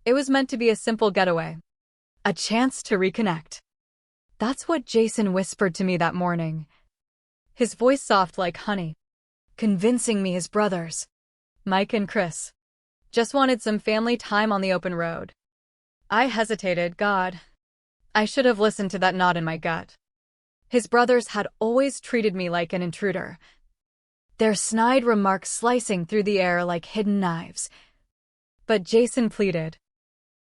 It was meant to be a simple getaway. A chance to reconnect. That's what Jason whispered to me that morning. His voice soft like honey, convincing me his brothers, Mike and Chris, just wanted some family time on the open road. I hesitated. God, I should have listened to that nod in my gut. His brothers had always treated me like an intruder, their snide remarks slicing through the air like hidden knives. But Jason pleaded.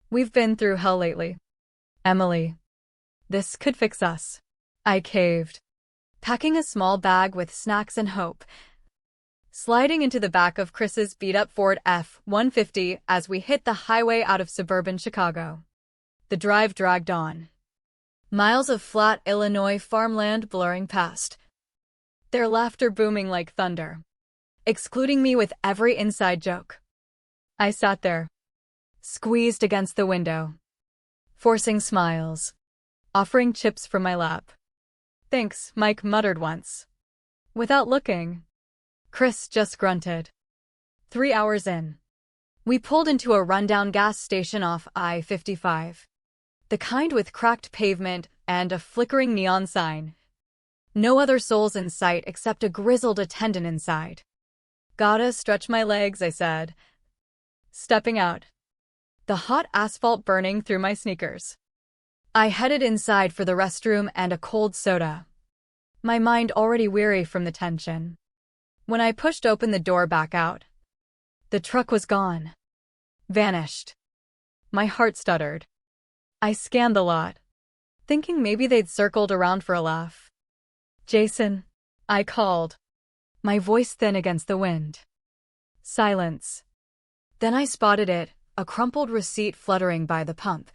We've been through hell lately. Emily, this could fix us. I caved, packing a small bag with snacks and hope, sliding into the back of Chris's beat-up Ford F-150 as we hit the highway out of suburban Chicago. The drive dragged on. Miles of flat Illinois farmland blurring past, their laughter booming like thunder, excluding me with every inside joke. I sat there, squeezed against the window, forcing smiles, offering chips from my lap. Thanks, Mike muttered once. Without looking, Chris just grunted. 3 hours in, we pulled into a rundown gas station off I-55. The kind with cracked pavement and a flickering neon sign. No other souls in sight except a grizzled attendant inside. Gotta stretch my legs, I said, stepping out, the hot asphalt burning through my sneakers. I headed inside for the restroom and a cold soda, my mind already weary from the tension. When I pushed open the door back out, the truck was gone. Vanished. My heart stuttered. I scanned the lot, thinking maybe they'd circled around for a laugh. Jason, I called, my voice thin against the wind. Silence. Then I spotted it, a crumpled receipt fluttering by the pump.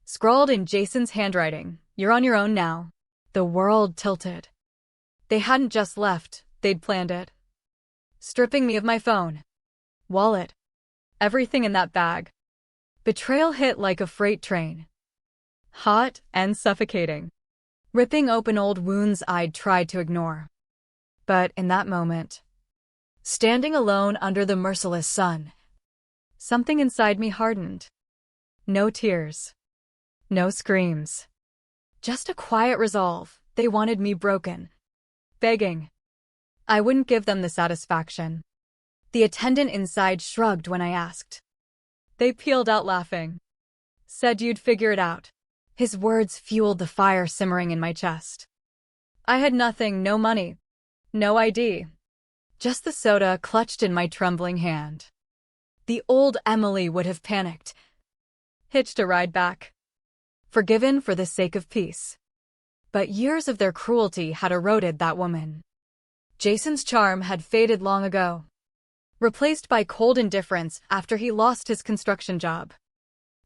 Scrawled in Jason's handwriting, "You're on your own now." The world tilted. They hadn't just left, they'd planned it. Stripping me of my phone, wallet, everything in that bag. Betrayal hit like a freight train. Hot and suffocating. Ripping open old wounds I'd tried to ignore. But in that moment, standing alone under the merciless sun, something inside me hardened. No tears. No screams. Just a quiet resolve. They wanted me broken. Begging. I wouldn't give them the satisfaction. The attendant inside shrugged when I asked. They peeled out laughing. Said you'd figure it out. His words fueled the fire simmering in my chest. I had nothing, no money, no ID. Just the soda clutched in my trembling hand. The old Emily would have panicked. Hitched a ride back. Forgiven for the sake of peace. But years of their cruelty had eroded that woman. Jason's charm had faded long ago, replaced by cold indifference after he lost his construction job.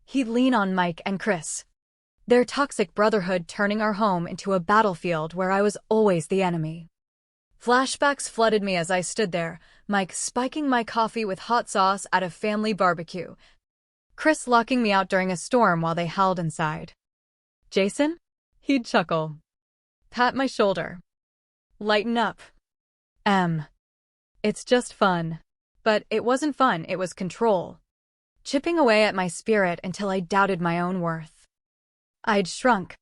He'd lean on Mike and Chris, their toxic brotherhood turning our home into a battlefield where I was always the enemy. Flashbacks flooded me as I stood there, Mike spiking my coffee with hot sauce at a family barbecue, Chris locking me out during a storm while they howled inside. Jason? He'd chuckle. Pat my shoulder. Lighten up. It's just fun. But it wasn't fun, it was control. Chipping away at my spirit until I doubted my own worth. I'd shrunk.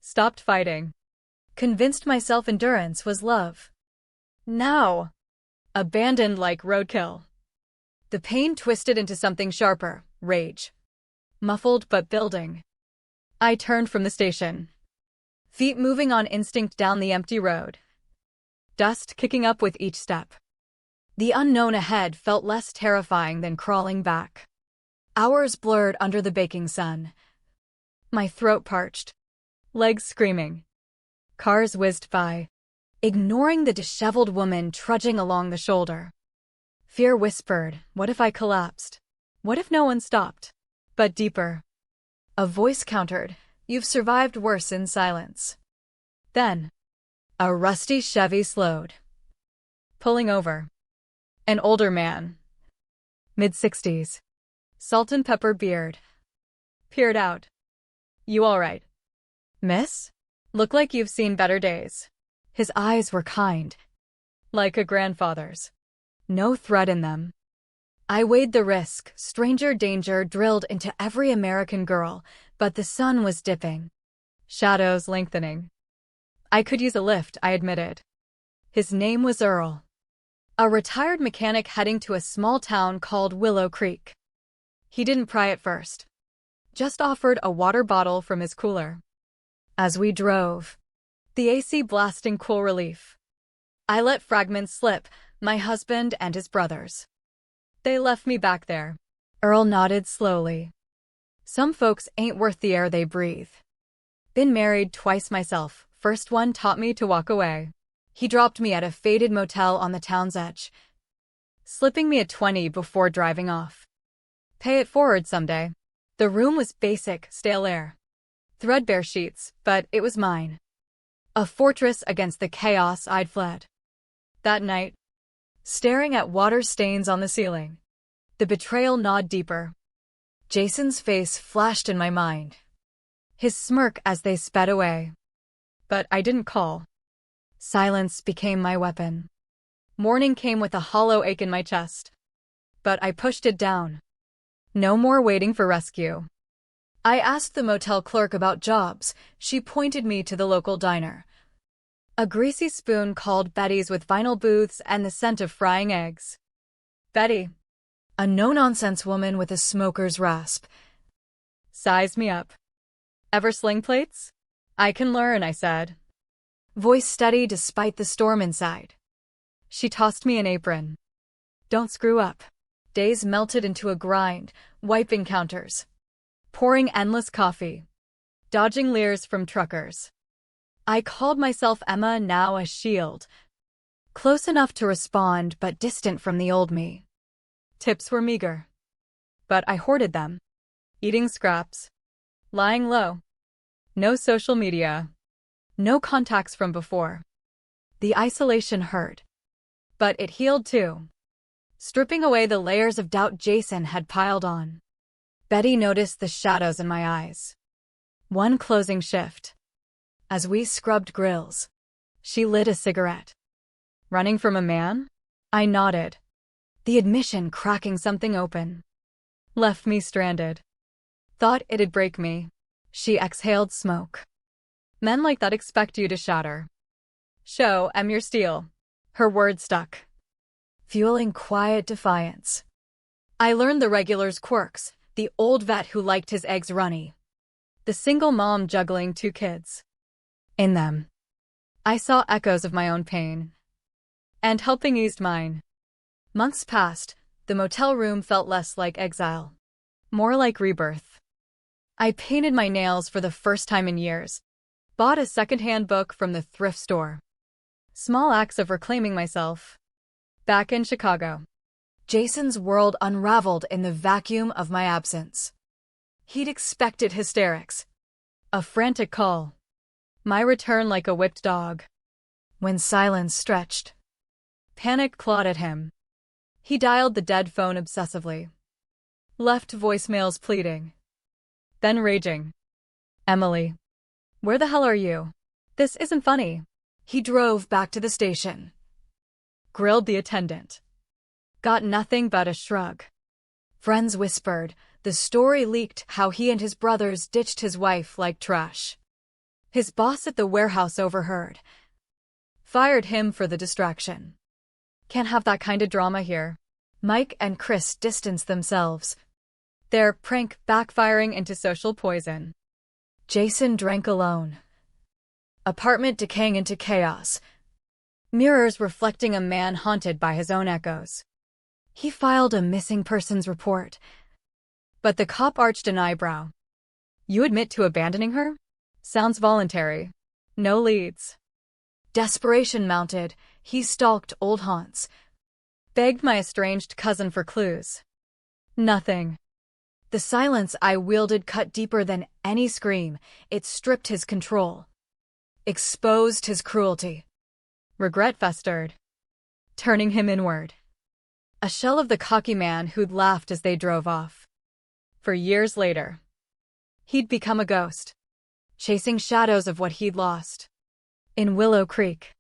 Stopped fighting. Convinced myself endurance was love. Now, abandoned like roadkill. The pain twisted into something sharper, rage. Muffled but building. I turned from the station. Feet moving on instinct down the empty road. Dust kicking up with each step. The unknown ahead felt less terrifying than crawling back. Hours blurred under the baking sun. My throat parched. Legs screaming. Cars whizzed by, ignoring the disheveled woman trudging along the shoulder. Fear whispered, what if I collapsed? What if no one stopped? But deeper. A voice countered, you've survived worse in silence. Then, a rusty Chevy slowed. Pulling over. An older man. Mid-60s. Salt and pepper beard. Peered out. You all right? Miss? Look like you've seen better days. His eyes were kind. Like a grandfather's. No threat in them. I weighed the risk, stranger danger drilled into every American girl, but the sun was dipping. Shadows lengthening. I could use a lift, I admitted. His name was Earl. A retired mechanic heading to a small town called Willow Creek. He didn't pry at first. Just offered a water bottle from his cooler. As we drove, the AC blasting cool relief, I let fragments slip, my husband and his brothers. They left me back there. Earl nodded slowly. Some folks ain't worth the air they breathe. Been married twice myself. First one taught me to walk away. He dropped me at a faded motel on the town's edge, slipping me a 20 before driving off. Pay it forward someday. The room was basic, stale air. Threadbare sheets, but it was mine. A fortress against the chaos I'd fled. That night, staring at water stains on the ceiling, the betrayal gnawed deeper. Jason's face flashed in my mind. His smirk as they sped away. But I didn't call. Silence became my weapon. Morning came with a hollow ache in my chest. But I pushed it down. No more waiting for rescue. I asked the motel clerk about jobs. She pointed me to the local diner. A greasy spoon called Betty's with vinyl booths and the scent of frying eggs. Betty, a no-nonsense woman with a smoker's rasp, sized me up. Ever sling plates? I can learn, I said. Voice steady despite the storm inside. She tossed me an apron. Don't screw up. Days melted into a grind, wiping counters, pouring endless coffee, dodging leers from truckers. I called myself Emma, now a shield. Close enough to respond, but distant from the old me. Tips were meager. But I hoarded them. Eating scraps. Lying low. No social media. No contacts from before. The isolation hurt. But it healed too. Stripping away the layers of doubt Jason had piled on. Betty noticed the shadows in my eyes. One closing shift. As we scrubbed grills, she lit a cigarette. Running from a man? I nodded. The admission cracking something open. Left me stranded. Thought it'd break me. She exhaled smoke. Men like that expect you to shatter. Show 'em your steel. Her words stuck, fueling quiet defiance. I learned the regular's quirks, the old vet who liked his eggs runny, the single mom juggling 2 kids. In them, I saw echoes of my own pain, and helping eased mine. Months passed, the motel room felt less like exile, more like rebirth. I painted my nails for the first time in years, bought a secondhand book from the thrift store. Small acts of reclaiming myself. Back in Chicago, Jason's world unraveled in the vacuum of my absence. He'd expected hysterics. A frantic call. My return like a whipped dog. When silence stretched, panic clawed at him. He dialed the dead phone obsessively. Left voicemails pleading. Then raging. Emily, where the hell are you? This isn't funny. He drove back to the station. Grilled the attendant. Got nothing but a shrug. Friends whispered. The story leaked how he and his brothers ditched his wife like trash. His boss at the warehouse overheard. Fired him for the distraction. Can't have that kind of drama here. Mike and Chris distanced themselves. Their prank backfiring into social poison. Jason drank alone. Apartment decaying into chaos. Mirrors reflecting a man haunted by his own echoes. He filed a missing persons report. But the cop arched an eyebrow. You admit to abandoning her? Sounds voluntary. No leads. Desperation mounted. He stalked old haunts. Begged my estranged cousin for clues. Nothing. The silence I wielded cut deeper than any scream. It stripped his control. Exposed his cruelty. Regret festered, turning him inward. A shell of the cocky man who'd laughed as they drove off. For years later, he'd become a ghost, chasing shadows of what he'd lost. In Willow Creek,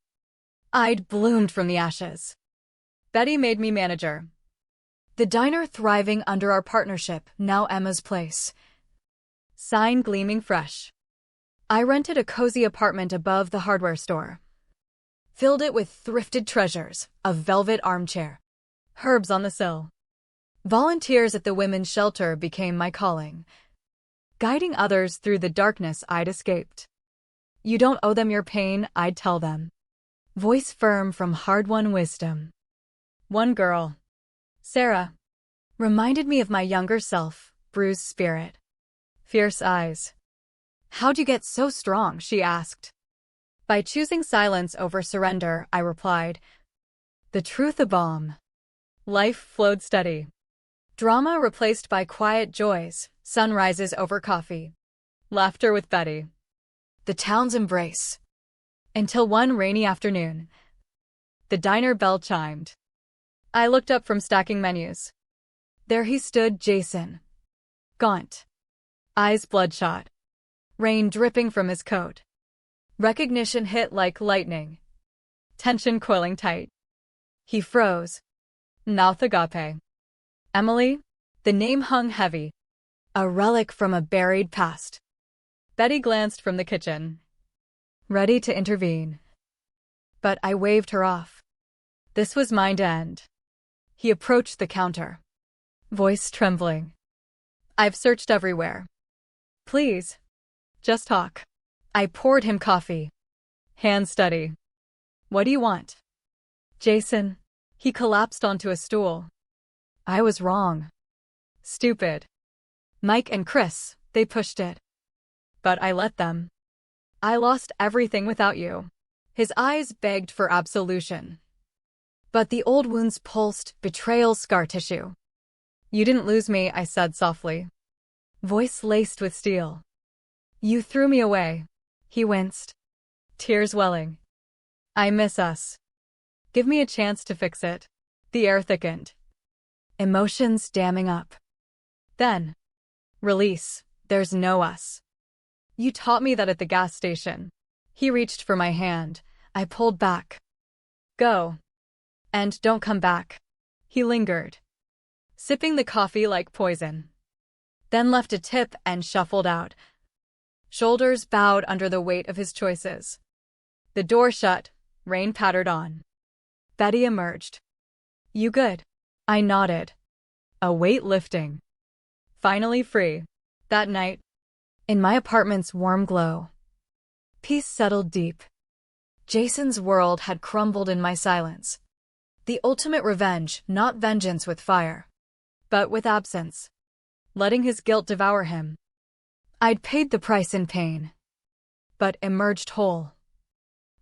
I'd bloomed from the ashes. Betty made me manager. The diner thriving under our partnership, now Emma's Place. Sign gleaming fresh. I rented a cozy apartment above the hardware store. Filled it with thrifted treasures, a velvet armchair, herbs on the sill. Volunteers at the women's shelter became my calling. Guiding others through the darkness I'd escaped. You don't owe them your pain, I'd tell them. Voice firm from hard-won wisdom. One girl, Sarah, reminded me of my younger self, bruised spirit. Fierce eyes. How'd you get so strong, she asked. By choosing silence over surrender, I replied. The truth a balm. Life flowed steady. Drama replaced by quiet joys, sunrises over coffee. Laughter with Betty. The town's embrace. Until one rainy afternoon, the diner bell chimed. I looked up from stacking menus. There he stood, Jason. Gaunt. Eyes bloodshot. Rain dripping from his coat. Recognition hit like lightning. Tension coiling tight. He froze. Mouth agape. Emily? The name hung heavy. A relic from a buried past. Betty glanced from the kitchen, ready to intervene. But I waved her off. This was mine to end. He approached the counter, voice trembling. I've searched everywhere. Please, just talk. I poured him coffee. Hands steady. What do you want? Jason. He collapsed onto a stool. I was wrong. Stupid. Mike and Chris, they pushed it. But I let them. I lost everything without you. His eyes begged for absolution. But the old wounds pulsed, betrayal scar tissue. You didn't lose me, I said softly. Voice laced with steel. You threw me away. He winced. Tears welling. I miss us. Give me a chance to fix it. The air thickened. Emotions damming up. Then. Release. There's no us. You taught me that at the gas station. He reached for my hand. I pulled back. Go. And don't come back. He lingered, sipping the coffee like poison. Then left a tip and shuffled out. Shoulders bowed under the weight of his choices. The door shut, rain pattered on. Betty emerged. You good? I nodded. A weight lifting. Finally free. That night, in my apartment's warm glow, peace settled deep. Jason's world had crumbled in my silence. The ultimate revenge, not vengeance with fire, but with absence, letting his guilt devour him. I'd paid the price in pain, but emerged whole.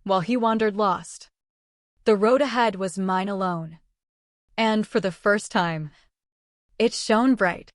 While he wandered lost, the road ahead was mine alone. And for the first time, it shone bright.